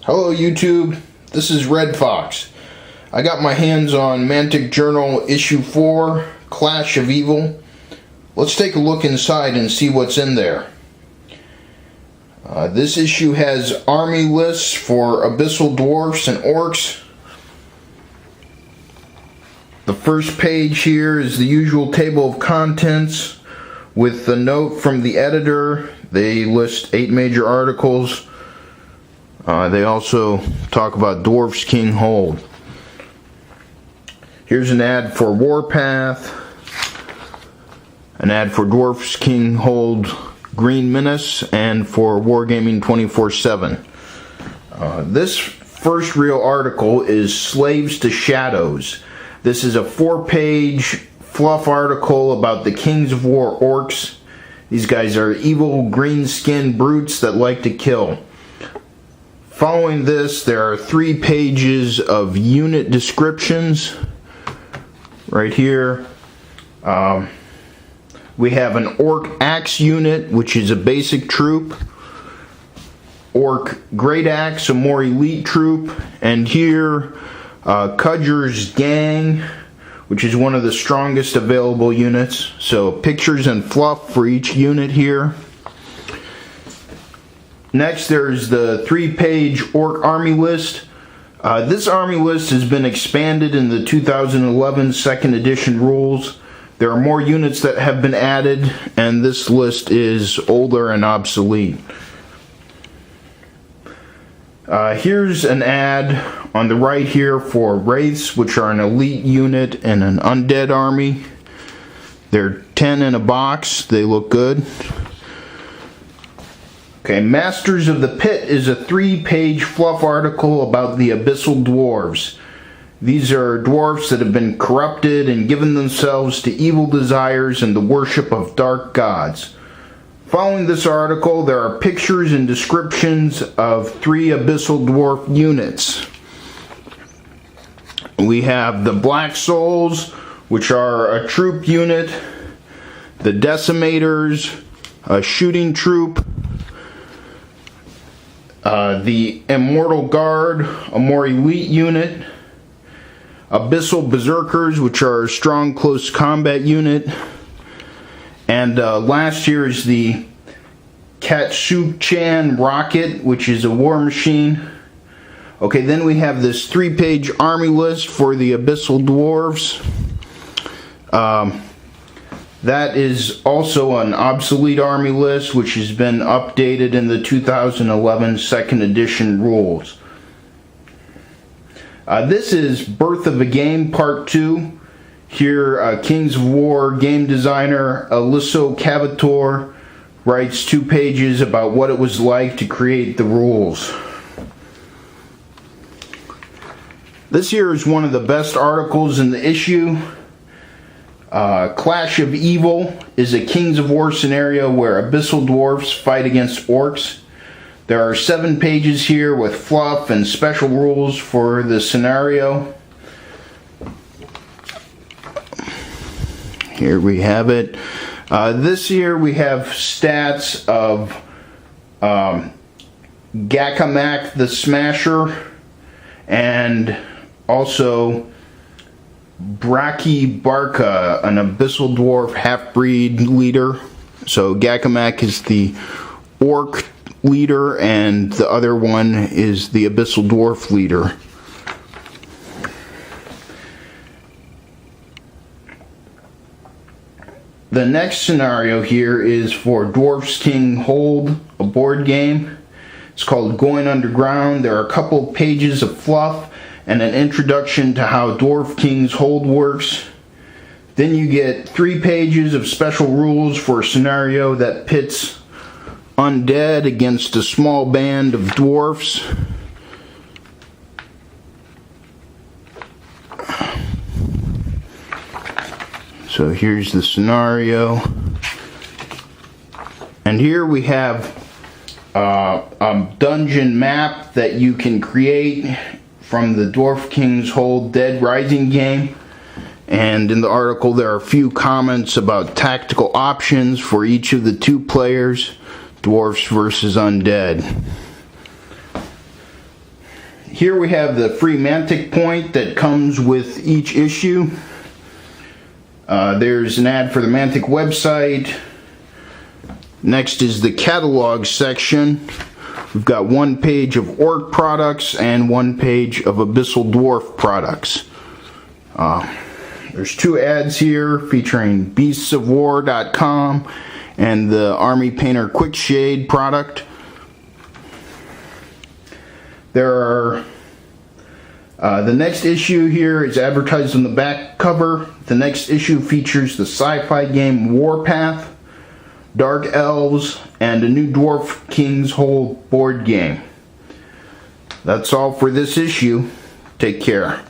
Hello YouTube, this is Red Fox. I got my hands on Mantic Journal issue 4, Clash of Evil. Let's take a look inside and see what's in there. This issue has army lists for abyssal dwarfs and orcs. The first page here is the usual table of contents with the note from the editor. They list 8 major articles. They also talk about Dwarf's King Hold. Here's an ad for Warpath, an ad for Dwarf's King Hold Green Menace, and for Wargaming 24/7. This first real article is Slaves to Shadows. This is a 4-page fluff article about the Kings of War orcs. These guys are evil green-skinned brutes that like to kill. Following this, there are 3 pages of unit descriptions. Right here, we have an Orc Axe unit, which is a basic troop. Orc Great Axe, a more elite troop. And here, Kudger's Gang, which is one of the strongest available units. So pictures and fluff for each unit here. Next, there's the 3-page Orc Army list. This army list has been expanded in the 2011 2nd edition rules. There are more units that have been added, and this list is older and obsolete. Here's an ad on the right here for Wraiths, which are an elite unit in an undead army. They're 10 in a box. They look good. Okay, Masters of the Pit is a 3-page fluff article about the abyssal dwarves. These are dwarfs that have been corrupted and given themselves to evil desires and the worship of dark gods. Following this article, there are pictures and descriptions of 3 abyssal dwarf units. We have the Black Souls, which are a troop unit, the Decimators, a shooting troop, the Immortal Guard, a more elite unit, Abyssal Berserkers, which are a strong close combat unit, and last year is the Katsuchan Rocket, which is a war machine. Okay, then we have this 3-page army list for the Abyssal Dwarves. That is also an obsolete army list, which has been updated in the 2011 2nd edition rules. This is Birth of a Game Part 2. Here, Kings of War game designer Aliso Cavator writes 2 pages about what it was like to create the rules. This here is one of the best articles in the issue. Clash of Evil is a Kings of War scenario where abyssal dwarfs fight against orcs. There are 7 pages here with fluff and special rules for the scenario. Here we have it. This year we have stats of Gakamak the Smasher and also Braki Barka, an abyssal dwarf half-breed leader. So Gakamak is the orc leader and the other one is the abyssal dwarf leader. The next scenario here is for Dwarf's King Hold, a board game. It's called Going Underground. There are a couple pages of fluff and an introduction to how Dwarf King's Hold works. Then you get 3 pages of special rules for a scenario that pits undead against a small band of dwarfs. So here's the scenario. And here we have a dungeon map that you can create from the Dwarf King's Hold Dead Rising game. And in the article there are a few comments about tactical options for each of the 2 players, dwarfs versus undead. Here we have the free Mantic point that comes with each issue. There's an ad for the Mantic website. Next is the catalog section. We've got one page of Orc products and one page of Abyssal Dwarf products. There's two ads here featuring beastsofwar.com and the Army Painter Quick Shade product. There are the next issue here is advertised on the back cover. The next issue features the sci-fi game Warpath, Dark Elves, and a new Dwarf King's Hold board game. That's all for this issue. Take care.